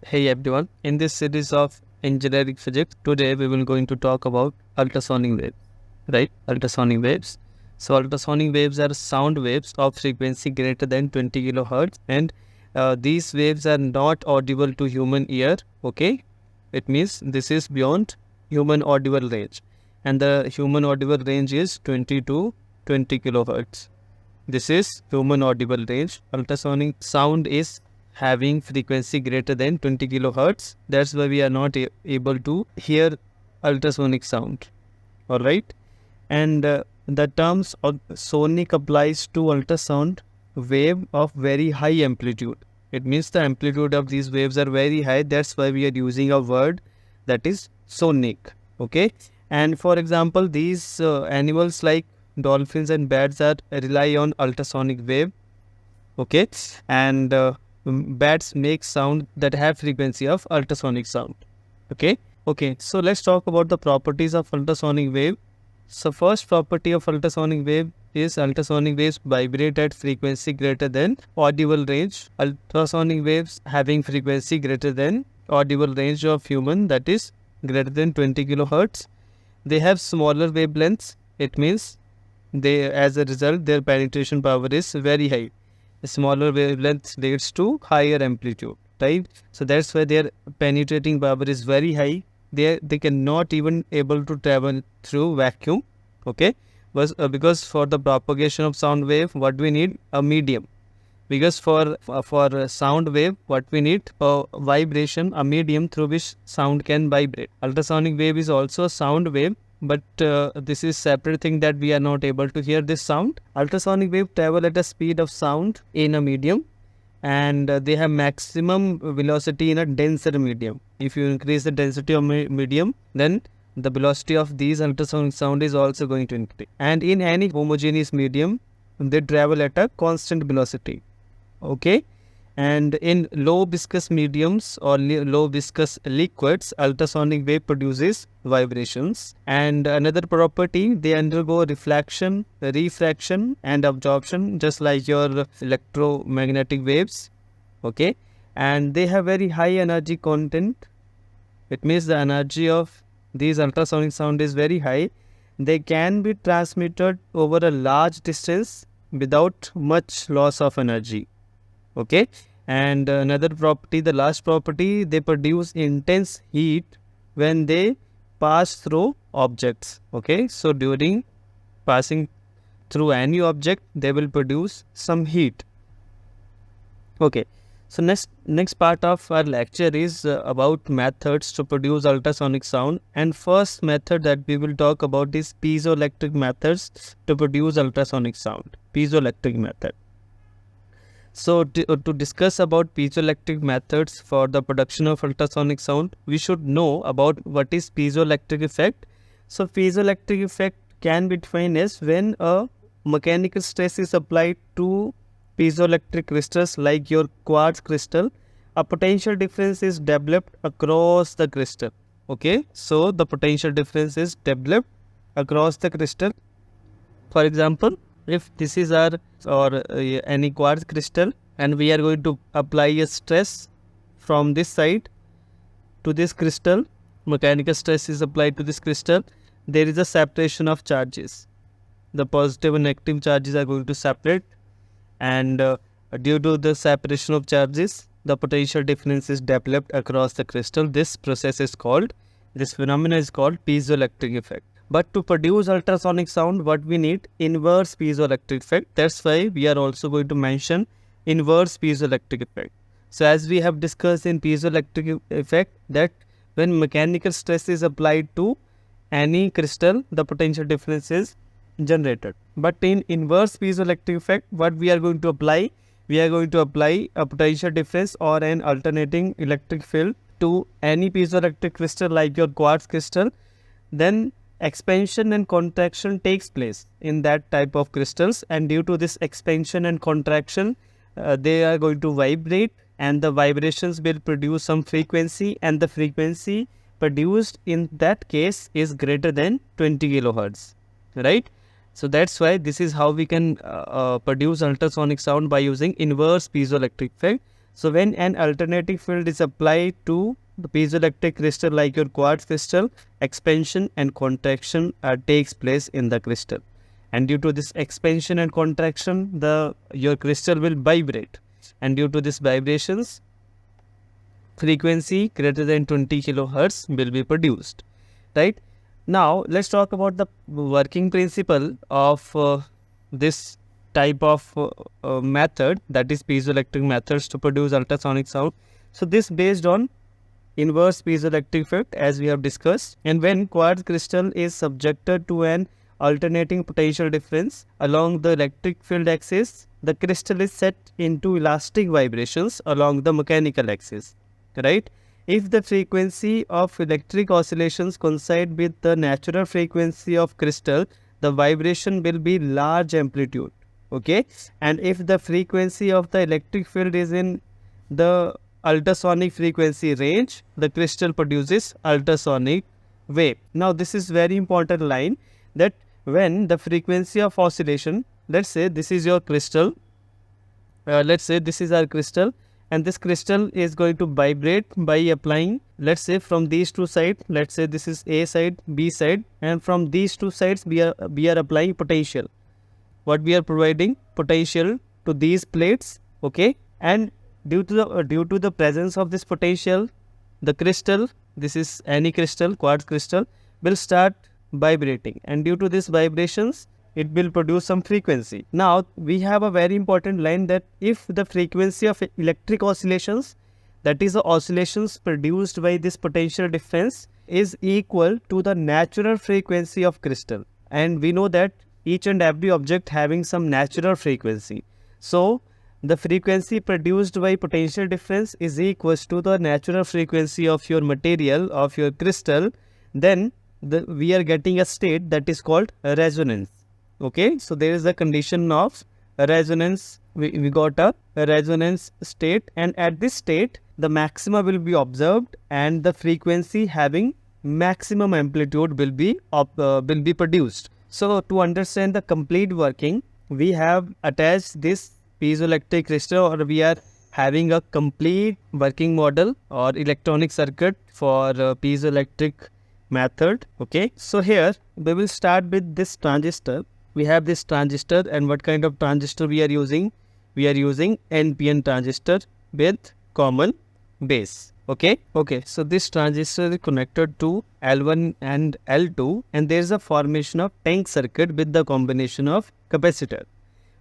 Hey everyone, in this series of engineering physics, today we will going to talk about ultrasonic waves, right? Ultrasonic waves. So ultrasonic waves are sound waves of frequency greater than 20 kilohertz, and these waves are not audible to human ear, okay? It means this is beyond human audible range, and the human audible range is 20 to 20 kilohertz. This is human audible range. Ultrasonic sound is having frequency greater than 20 kilohertz. That's why we are not able to hear ultrasonic sound. Alright. And the terms of sonic applies to ultrasound wave of very high amplitude. It means the amplitude of these waves are very high. That's why we are using a word that is sonic. Okay. And for example, these animals like dolphins and bats are rely on ultrasonic wave. Okay. And bats make sound that have frequency of ultrasonic sound. Okay. So let's talk about the properties of ultrasonic wave. So first property of ultrasonic wave is ultrasonic waves vibrate at frequency greater than audible range. Ultrasonic waves having frequency greater than audible range of human, that is greater than 20 kilohertz. They have smaller wavelengths. It means as a result their penetration power is very high. Smaller wavelength leads to higher amplitude, right? So that's why their penetrating power is very high. They cannot even able to travel through vacuum. Okay, because for the propagation of sound wave, what we need a medium. Because for sound wave, what we need a vibration, a medium through which sound can vibrate. Ultrasonic wave is also a sound wave, but this is separate thing that we are not able to hear this sound. Ultrasonic wave travel at a speed of sound in a medium, and they have maximum velocity in a denser medium. If you increase the density of medium, then the velocity of these ultrasonic sound is also going to increase. And in any homogeneous medium, they travel at a constant velocity. Okay. And in low viscous mediums or low viscous liquids, ultrasonic wave produces vibrations. And another property, they undergo reflection, refraction and absorption just like your electromagnetic waves. Okay. And they have very high energy content. It means the energy of these ultrasonic sound is very high. They can be transmitted over a large distance without much loss of energy. Okay. And another property, the last property, they produce intense heat when they pass through objects. Okay. So during passing through any object, they will produce some heat. Okay. So next part of our lecture is about methods to produce ultrasonic sound. And first method that we will talk about is piezoelectric methods to produce ultrasonic sound. Piezoelectric method. So to discuss about piezoelectric methods for the production of ultrasonic sound, we should know about what is piezoelectric effect. So piezoelectric effect can be defined as when a mechanical stress is applied to piezoelectric crystals like your quartz crystal, a potential difference is developed across the crystal. Okay, so the potential difference is developed across the crystal. For example, if this is our any quartz crystal and we are going to apply a stress from this side to this crystal, mechanical stress is applied to this crystal, there is a separation of charges. The positive and negative charges are going to separate, and due to the separation of charges, the potential difference is developed across the crystal. This phenomenon is called piezoelectric effect. But to produce ultrasonic sound, what we need? Inverse piezoelectric effect. That's why we are also going to mention inverse piezoelectric effect. So as we have discussed in piezoelectric effect, that when mechanical stress is applied to any crystal, the potential difference is generated. But in inverse piezoelectric effect, what we are going to apply? We are going to apply a potential difference or an alternating electric field to any piezoelectric crystal like your quartz crystal. Then expansion and contraction takes place in that type of crystals, and due to this expansion and contraction, they are going to vibrate, and the vibrations will produce some frequency, and the frequency produced in that case is greater than 20 kilohertz, right? So that's why this is how we can produce ultrasonic sound by using inverse piezoelectric field. So when an alternating field is applied to the piezoelectric crystal like your quartz crystal, expansion and contraction takes place in the crystal. And due to this expansion and contraction, your crystal will vibrate. And due to this vibrations, frequency greater than 20 kilohertz will be produced, right? Now let's talk about the working principle of this type of method, that is piezoelectric methods to produce ultrasonic sound. So this based on inverse piezoelectric effect as we have discussed, and when quartz crystal is subjected to an alternating potential difference along the electric field axis, the crystal is set into elastic vibrations along the mechanical axis, right? If the frequency of electric oscillations coincide with the natural frequency of crystal, the vibration will be large amplitude, okay? And if the frequency of the electric field is in the ultrasonic frequency range, the crystal produces ultrasonic wave. Now this is very important line, that when the frequency of oscillation, let's say this is your crystal, let's say this is our crystal, and this crystal is going to vibrate by applying, let's say from these two sides, let's say this is A side, B side, and from these two sides we are applying potential. What we are providing? Potential to these plates, okay? And due to the presence of this potential, the crystal, this is any crystal, quartz crystal, will start vibrating, and due to these vibrations it will produce some frequency. Now we have a very important line, that if the frequency of electric oscillations, that is the oscillations produced by this potential difference, is equal to the natural frequency of crystal, and we know that each and every object having some natural frequency, so the frequency produced by potential difference is equals to the natural frequency of your material, of your crystal, then we are getting a state that is called resonance. Okay, so there is a condition of resonance. We got a resonance state, and at this state the maxima will be observed and the frequency having maximum amplitude will be produced. So to understand the complete working, we have attached this piezoelectric crystal, or we are having a complete working model or electronic circuit for piezoelectric method. Okay, so here we will start with this transistor. We have this transistor, and what kind of transistor we are using? We are using NPN transistor with common base. Okay, so this transistor is connected to L1 and L2, and there is a formation of tank circuit with the combination of capacitor.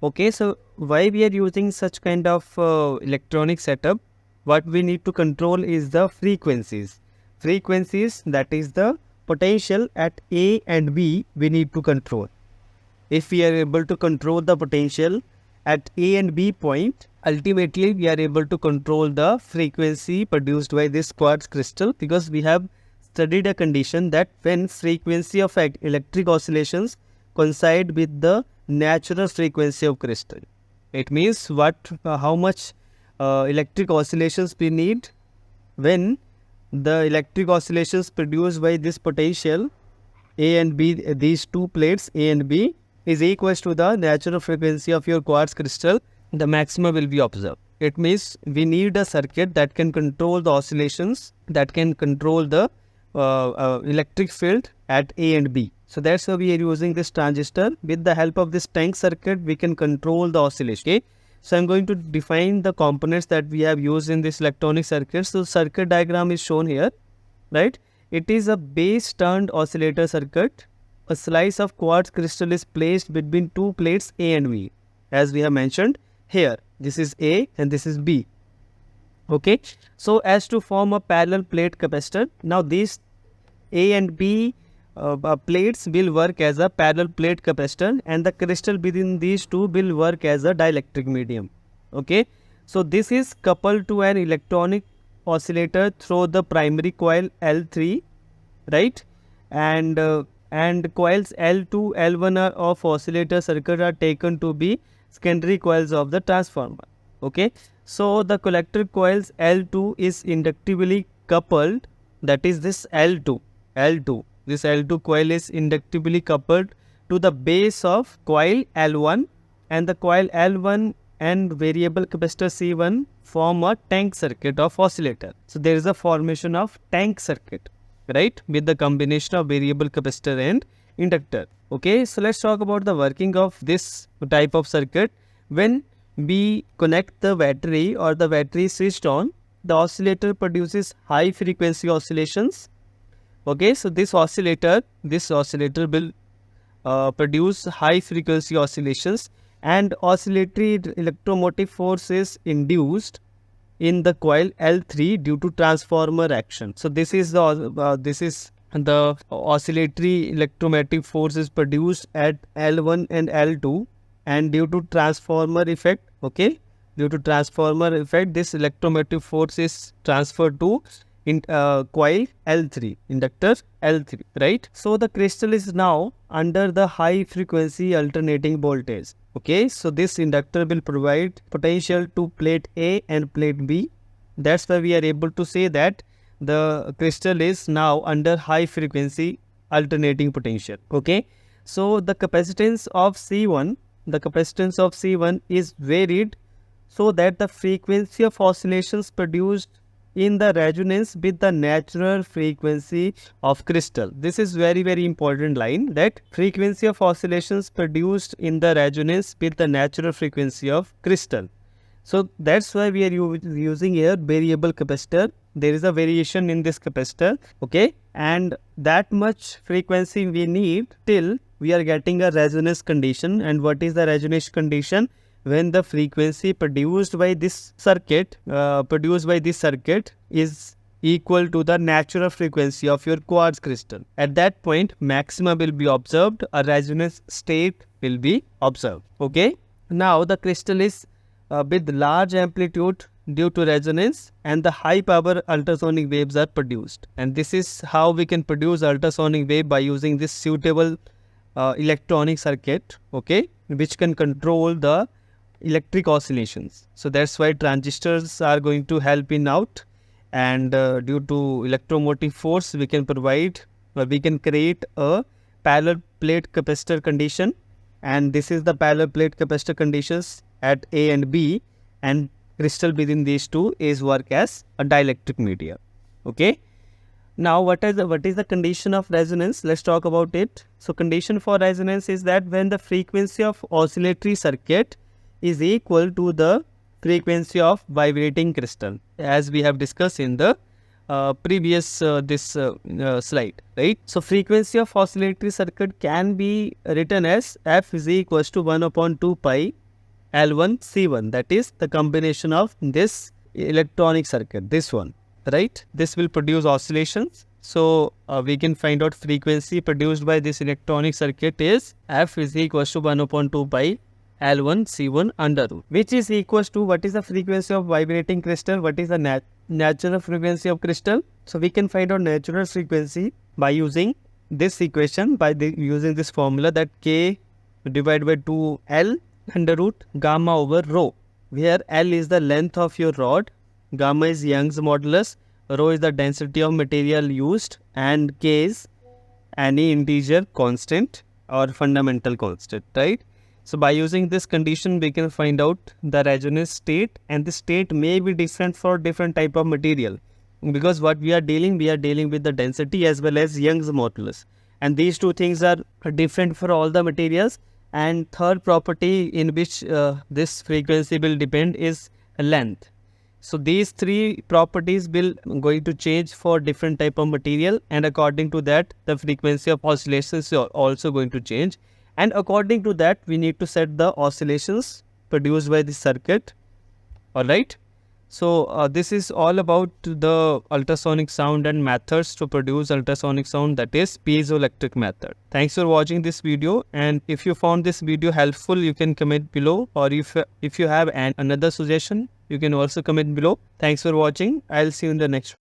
Okay, so why we are using such kind of electronic setup? What we need to control is the frequencies, that is the potential at A and B we need to control. If we are able to control the potential at A and B point, ultimately we are able to control the frequency produced by this quartz crystal, because we have studied a condition that when frequency of electric oscillations coincide with the natural frequency of crystal, it means how much electric oscillations we need when the electric oscillations produced by this potential A and B, these two plates A and B, is equals to the natural frequency of your quartz crystal, the maxima will be observed. It means we need a circuit that can control the oscillations, that can control the electric field at A and B. So that's why we are using this transistor. With the help of this tank circuit, we can control the oscillation. Okay? So I'm going to define the components that we have used in this electronic circuit. So circuit diagram is shown here, right? It is a base turned oscillator circuit. A slice of quartz crystal is placed between two plates A and B, as we have mentioned here. This is A and this is B. Okay, so as to form a parallel plate capacitor, now these A and B plates will work as a parallel plate capacitor, and the crystal within these two will work as a dielectric medium. Okay, so this is coupled to an electronic oscillator through the primary coil L3, right? And coils L2, L1 of oscillator circuit are taken to be secondary coils of the transformer. Okay, so the collector coils L2 is inductively coupled, that is this L2. This L2 coil is inductively coupled to the base of coil L1, and the coil L1 and variable capacitor C1 form a tank circuit of oscillator. So there is a formation of tank circuit, right, with the combination of variable capacitor and inductor. Okay, so let's talk about the working of this type of circuit. When we connect the battery or the battery is switched on, the oscillator produces high frequency oscillations. Okay, so this oscillator will produce high frequency oscillations, and oscillatory electromotive force is induced in the coil L3 due to transformer action. So this is the oscillatory electromotive force is produced at L1 and L2, and due to transformer effect, okay, due to transformer effect, this electromotive force is transferred to coil L3, inductor L3, right? So the crystal is now under the high frequency alternating voltage. Okay, so this inductor will provide potential to plate A and plate B. That's why we are able to say that the crystal is now under high frequency alternating potential. Okay, so the capacitance of C1, is varied so that the frequency of oscillations produced in the resonance with the natural frequency of crystal. This is very, very important line, that frequency of oscillations produced in the resonance with the natural frequency of crystal. So that's why we are using here variable capacitor. There is a variation in this capacitor, okay, and that much frequency we need till we are getting a resonance condition. And what is the resonance condition? When the frequency produced by this circuit is equal to the natural frequency of your quartz crystal. At that point, maxima will be observed, a resonance state will be observed. Okay, now the crystal is with large amplitude due to resonance, and the high power ultrasonic waves are produced. And this is how we can produce ultrasonic wave, by using this suitable electronic circuit, okay, which can control the electric oscillations. So that's why transistors are going to help in out, and due to electromotive force we can create a parallel plate capacitor condition, and this is the parallel plate capacitor conditions at A and B, and crystal within these two is work as a dielectric media. Okay, now what is the condition of resonance? Let's talk about it. So condition for resonance is that when the frequency of oscillatory circuit is equal to the frequency of vibrating crystal, as we have discussed in the previous slide, right? So frequency of oscillatory circuit can be written as F is equals to 1 upon 2 pi L1 C1, that is the combination of this electronic circuit, this one, right? This will produce oscillations. So we can find out frequency produced by this electronic circuit is F is equals to 1 upon 2 pi L1 C1 under root, which is equals to what is the frequency of vibrating crystal, what is the natural frequency of crystal. So we can find out natural frequency by using this equation, using this formula, that K divided by 2L under root gamma over rho, where L is the length of your rod, gamma is Young's modulus, rho is the density of material used, and K is any integer constant or fundamental constant, right? So by using this condition we can find out the resonance state, and the state may be different for different type of material, because what we are dealing with the density as well as Young's modulus, and these two things are different for all the materials. And third property in which this frequency will depend is length. So these three properties will going to change for different type of material, and according to that the frequency of oscillations are also going to change, and according to that we need to set the oscillations produced by the circuit. Alright, so this is all about the ultrasonic sound and methods to produce ultrasonic sound, that is piezoelectric method. Thanks for watching this video, and if you found this video helpful you can comment below, or if you have another suggestion you can also comment below. Thanks for watching. I'll see you in the next